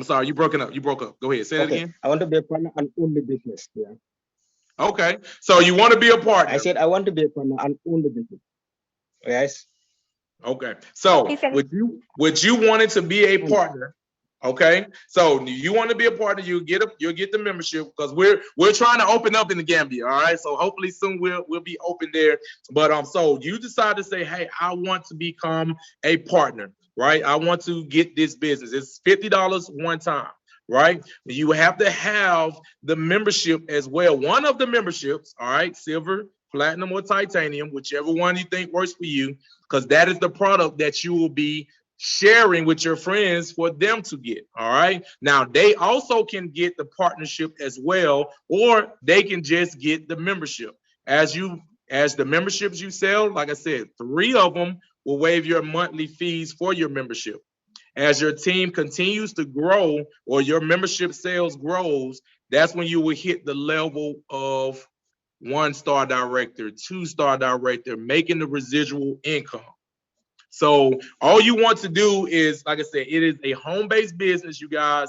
Speaker 1: sorry, you broke up. Go ahead. Say it again.
Speaker 3: I want to be a partner and own the business. Yeah.
Speaker 1: Okay. So you want to be a partner?
Speaker 3: I said I want to be a partner and own the business. Yes.
Speaker 1: Okay, so would you wanted to be a partner? Okay, so you want to be a partner, you'll get the membership because we're trying to open up in the Gambia. All right, so hopefully soon we'll be open there. But so you decide to say, hey, I want to become a partner, right? I want to get this business. It's $50 one time, right? You have to have the membership as well. One of the memberships, all right, silver, platinum, or titanium, whichever one you think works for you, because that is the product that you will be sharing with your friends for them to get. All right. Now they also can get the partnership as well, or they can just get the membership. As the memberships you sell, like I said, 3 of them will waive your monthly fees for your membership. As your team continues to grow or your membership sales grows, that's when you will hit the level of 1-star director, 2-star director, making the residual income. So all you want to do is, like I said, it is a home-based business, you guys.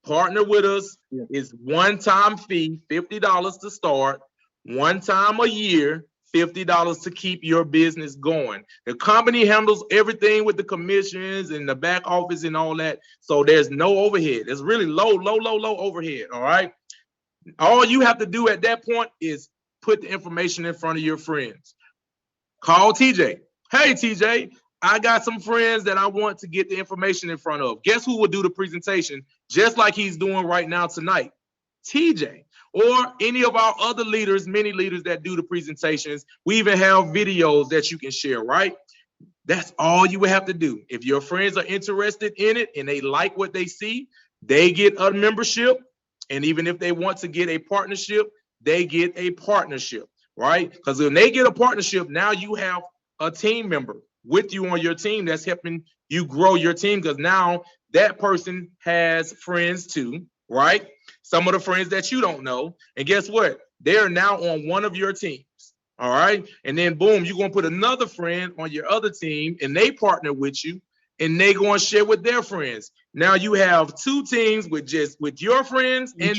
Speaker 1: Partner with us. Is one-time fee, $50 to start, one time a year, $50 to keep your business going. The company handles everything with the commissions and the back office and all that. So there's no overhead. There's really low overhead. All right. All you have to do at that point is put the information in front of your friends. Call TJ. Hey, TJ, I got some friends that I want to get the information in front of. Guess who will do the presentation just like he's doing right now tonight? TJ. Or any of our other leaders, many leaders that do the presentations. We even have videos that you can share, right? That's all you would have to do. If your friends are interested in it and they like what they see, they get a membership. And even if they want to get a partnership, they get a partnership, right? Because when they get a partnership, now you have a team member with you on your team that's helping you grow your team, because now that person has friends too, right? Some of the friends that you don't know. And guess what? They're now on one of your teams. All right. And then boom, you're going to put another friend on your other team and they partner with you and they go and share with their friends. Now you have 2 teams with your friends and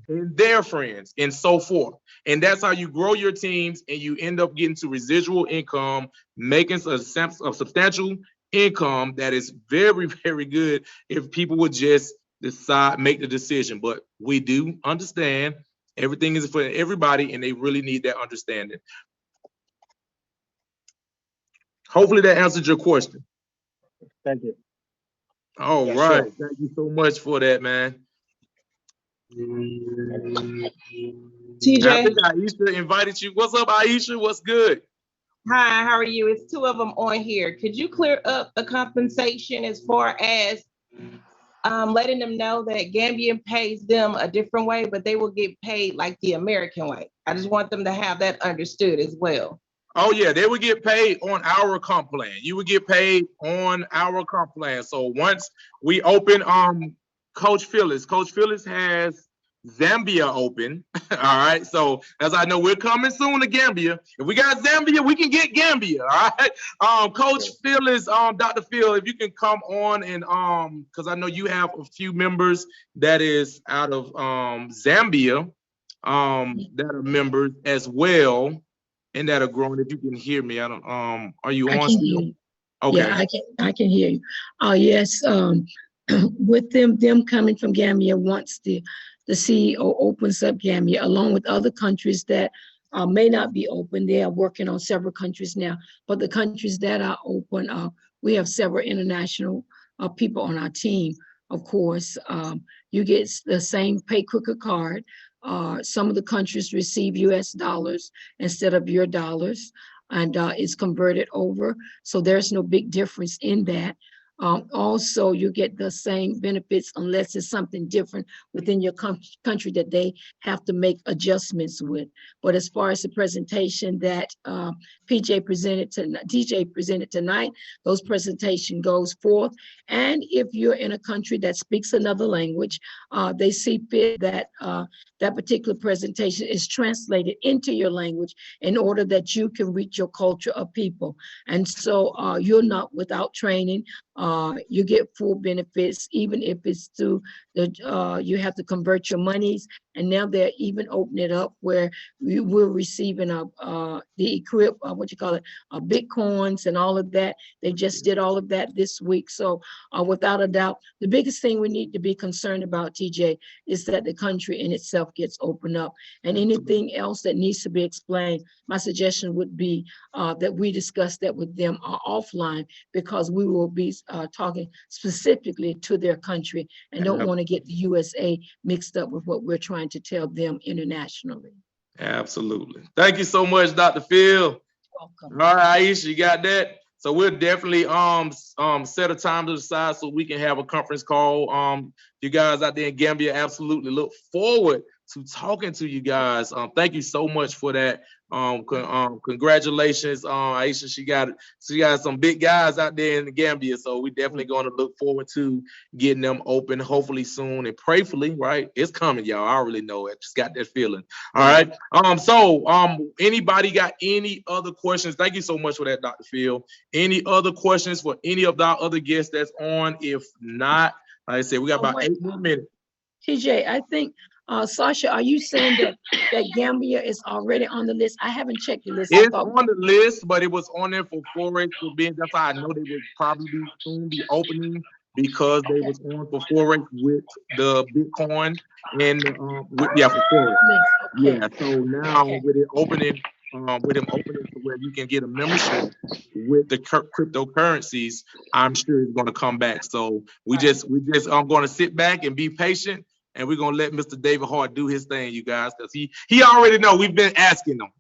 Speaker 1: their friends and so forth. And that's how you grow your teams and you end up getting to residual income, making a substantial income that is very, very good if people would just make the decision. But we do understand everything is for everybody and they really need that understanding. Hopefully that answered your question.
Speaker 3: Thank you.
Speaker 1: All
Speaker 3: Yeah,
Speaker 1: right.
Speaker 3: sure.
Speaker 1: Thank you so much for that, man. I
Speaker 4: TJ,
Speaker 1: think Aisha invited you. What's up, Aisha? What's good?
Speaker 4: hi, how are you? It's two of them on here. Could you clear up the compensation as far as letting them know that Gambian pays them a different way, but they will get paid like the American way? I just want them to have that understood as well.
Speaker 1: Oh yeah, they would get paid on our comp plan. You would get paid on our comp plan. So once we open, Coach Phyllis has Zambia open. All right. So as I know, we're coming soon to Gambia. If we got Zambia, we can get Gambia. All right. Coach
Speaker 3: Okay.
Speaker 1: Phyllis, Dr. Phil, if you can come on and because I know you have a few members that is out of Zambia, that are members as well and that are growing. If you can hear me, I don't. Are you
Speaker 5: I
Speaker 1: on
Speaker 5: can
Speaker 1: still?
Speaker 5: hear you.
Speaker 1: Okay.
Speaker 5: Yeah, I can hear you. Yes, with them coming from Gambia, once the CEO opens up Gambia, along with other countries that may not be open, they are working on several countries now. But the countries that are open, we have several international people on our team. Of course, you get the same pay quicker card. Some of the countries receive US dollars instead of your dollars, and it's converted over. So there's no big difference in that. Also, you get the same benefits unless it's something different within your country that they have to make adjustments with. But as far as the presentation that DJ presented tonight, those presentation goes forth. And if you're in a country that speaks another language, they see fit that that particular presentation is translated into your language in order that you can reach your culture of people. And so you're not without training. You get full benefits, even if it's through the, you have to convert your monies. And now they're even opening it up where we're receiving the equip, what you call it, Bitcoins and all of that. They just did all of that this week. So without a doubt, the biggest thing we need to be concerned about, TJ, is that the country in itself gets opened up. And anything else that needs to be explained, my suggestion would be that we discuss that with them offline, because we will be talking specifically to their country and don't want to get the USA mixed up with what we're trying to tell them internationally.
Speaker 1: Absolutely. Thank you so much, Dr. Phil.
Speaker 5: Welcome.
Speaker 1: All right, Aisha, you got that? So we'll definitely set a time to the side so we can have a conference call. You guys out there in Gambia, absolutely look forward to talking to you guys. Thank you so much for that. Congratulations, Aisha. She got some big guys out there in the Gambia, so we definitely going to look forward to getting them open, hopefully soon and prayerfully. Right, it's coming, y'all. I already know it. Just got that feeling. All right. Anybody got any other questions? Thank you so much for that, Dr. Phil. Any other questions for any of our other guests that's on? If not, like I said, we got about 8 more minutes.
Speaker 5: TJ, I think, Sasha, are you saying that Gambia is already on the list? I haven't checked the list.
Speaker 1: It's on the list, but it was on there for Forex for being. That's how I know they would probably soon be opening, because they was on for Forex with the Bitcoin and for Forex.
Speaker 5: Okay.
Speaker 1: Yeah. So now with it opening, to where you can get a membership with the cryptocurrencies, I'm sure it's going to come back. So we just I'm going to sit back and be patient. And we're gonna let Mr. David Hart do his thing, you guys, because he already know we've been asking him.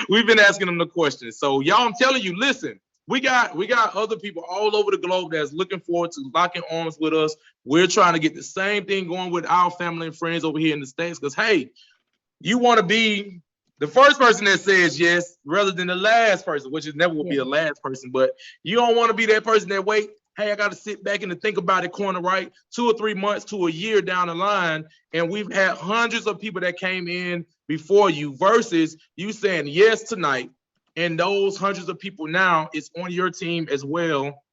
Speaker 1: We've been asking him the questions. So y'all, I'm telling you, listen, we got other people all over the globe that's looking forward to locking arms with us. We're trying to get the same thing going with our family and friends over here in the States. Because hey, you want to be the first person that says yes rather than the last person, which is never will be a last person, but you don't want to be that person that wait. Hey, I got to sit back and think about it corner, right? 2 or 3 months to a year down the line. And we've had hundreds of people that came in before you versus you saying yes tonight. And those hundreds of people now is on your team as well,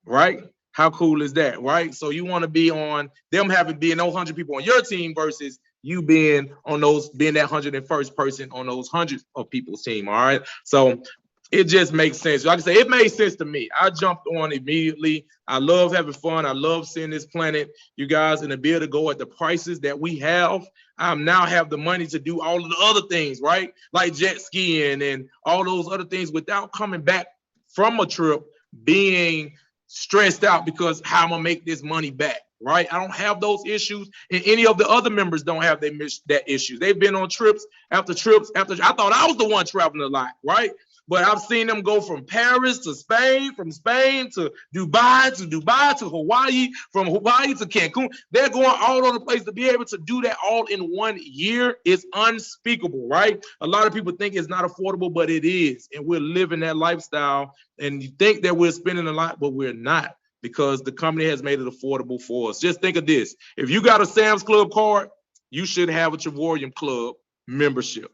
Speaker 1: right? How cool is that, right? So you want to be on them being those 100 people on your team versus you being that 101st person on those hundreds of people's team, all right? So it just makes sense. Like I say, it made sense to me. I jumped on immediately. I love having fun. I love seeing this planet, you guys, and to be able to go at the prices that we have. I now have the money to do all of the other things, right? Like jet skiing and all those other things without coming back from a trip being stressed out because how I'm gonna make this money back, right? I don't have those issues, and any of the other members don't have that issue. They've been on trips after trips after. I thought I was the one traveling a lot, right? But I've seen them go from Paris to Spain, from Spain to Dubai, to Hawaii, from Hawaii to Cancun. They're going all over the place. To be able to do that all in 1 year is unspeakable, right? A lot of people think it's not affordable, but it is. And we're living that lifestyle. And you think that we're spending a lot, but we're not, because the company has made it affordable for us. Just think of this. If you got a Sam's Club card, you should have a Trevorium Club membership.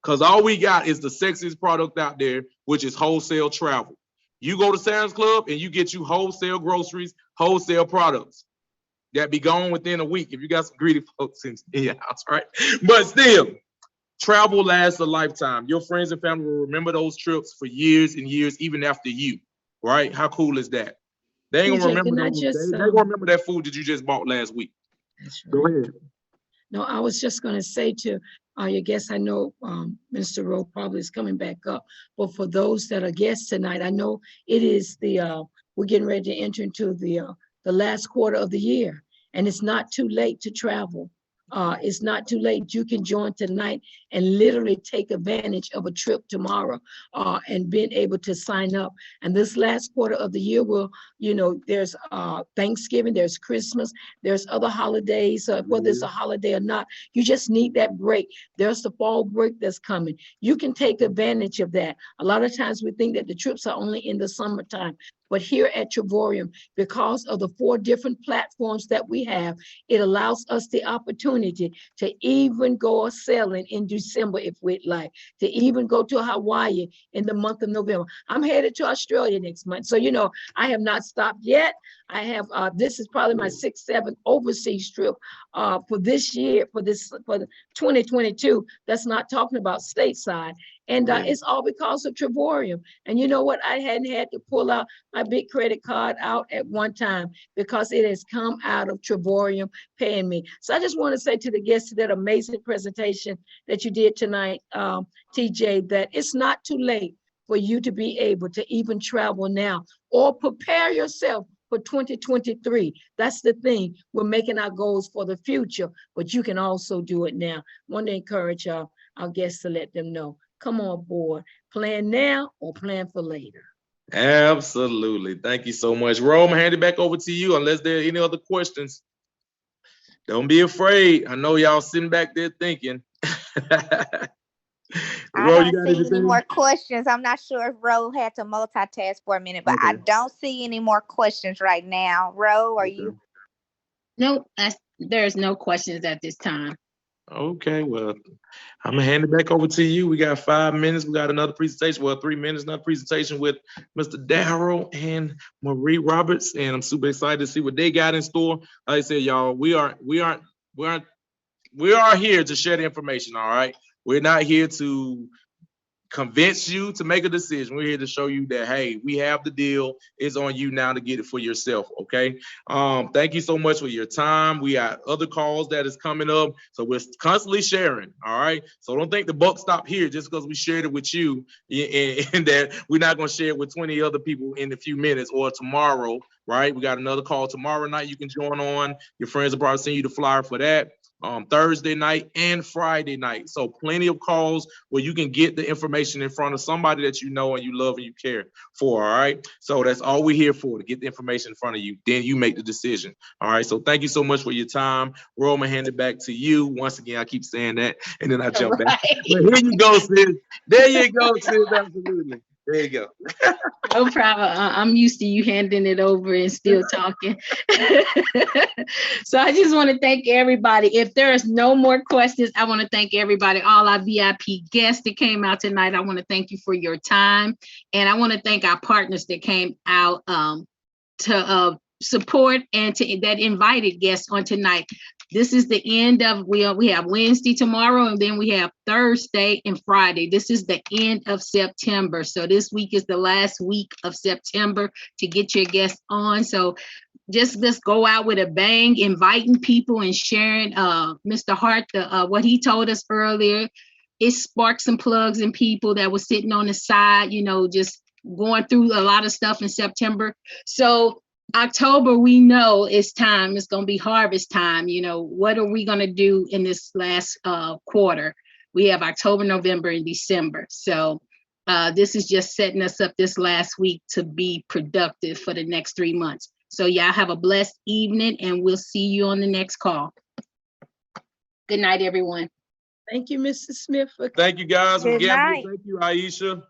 Speaker 1: Because all we got is the sexiest product out there, which is wholesale travel. You go to Sam's Club and you get you wholesale groceries, wholesale products that be gone within a week if you got some greedy folks in your house, right? But still, travel lasts a lifetime. Your friends and family will remember those trips for years and years, even after you, right? How cool is that? They ain't gonna remember those. They gonna remember that food that you just bought last week. Go ahead.
Speaker 5: No, I was just going to say to your guests, I know Mr. Rowe probably is coming back up, but for those that are guests tonight, I know it is we're getting ready to enter into the last quarter of the year, and it's not too late to travel. It's not too late. You can join tonight and literally take advantage of a trip tomorrow and being able to sign up. And this last quarter of the year will, there's Thanksgiving, there's Christmas, there's other holidays, whether it's a holiday or not, you just need that break. There's the fall break that's coming. You can take advantage of that. A lot of times we think that the trips are only in the summertime. But here at Trevorium, because of the 4 different platforms that we have, it allows us the opportunity to even go sailing in December if we'd like, to even go to Hawaii in the month of November. I'm headed to Australia next month. So, I have not stopped yet. I have, this is probably my 6th, 7th overseas trip for this year, for the 2022. That's not talking about stateside. And it's all because of Trevorium. And you know what? I hadn't had to pull out my big credit card out at one time because it has come out of Trevorium paying me. So I just want to say to the guests of that amazing presentation that you did tonight, TJ, that it's not too late for you to be able to even travel now or prepare yourself for 2023. That's the thing. We're making our goals for the future, but you can also do it now. I want to encourage our guests to let them know. Come on board. Plan now or plan for later.
Speaker 1: Absolutely. Thank you so much. Rome, hand it back over to you unless there are any other questions. Don't be afraid. I know y'all sitting back there thinking.
Speaker 2: I don't see any more questions. I'm not sure if Ro had to multitask for a minute, but I don't see any more questions right now. Ro, are you?
Speaker 6: No, there's no questions at this time.
Speaker 1: Okay, well, I'm gonna hand it back over to you. We got 5 minutes. We got another presentation. Well, 3 minutes, another presentation with Mr. Darryl and Marie Roberts, and I'm super excited to see what they got in store. Like I said, y'all, we are here to share the information. All right, we're not here to convince you to make a decision. We're here to show you that, hey, we have the deal. It's on you now to get it for yourself, okay? Thank you so much for your time. We got other calls that is coming up, so we're constantly sharing, all right? So don't think the buck stopped here just because we shared it with you and that we're not going to share it with 20 other people in a few minutes or tomorrow, right? We got another call tomorrow night you can join on. Your friends will probably send you the flyer for that. Thursday night and Friday night. So plenty of calls where you can get the information in front of somebody that you know and you love and you care for, all right? So that's all we're here for, to get the information in front of you. Then you make the decision, all right? So thank you so much for your time. Roma, hand it back to you. Once again, I keep saying that, and then I jump back. But here you go, sis. There you go, sis, absolutely. There you go.
Speaker 6: No problem. I'm used to you handing it over and still talking. So I just want to thank everybody. If there is no more questions, I want to thank everybody, all our VIP guests that came out tonight. I want to thank you for your time. And I want to thank our partners that came out to support and that invited guests on tonight. This is the end of, we have Wednesday tomorrow, and then we have Thursday and Friday. This is the end of September. So this week is the last week of September to get your guests on. So just go out with a bang, inviting people and sharing Mr. Hart, what he told us earlier. It sparked some plugs in people that were sitting on the side, just going through a lot of stuff in September. So October, we know it's time. It's going to be harvest time. You know, what are we going to do in this last quarter? We have October, November, and December. So this is just setting us up this last week to be productive for the next 3 months. So y'all have a blessed evening, and we'll see you on the next call. Good night, everyone.
Speaker 5: Thank you, Mrs. Smith.
Speaker 1: Thank you guys for
Speaker 2: Good
Speaker 1: gambling.
Speaker 2: night.
Speaker 1: Thank you, Aisha.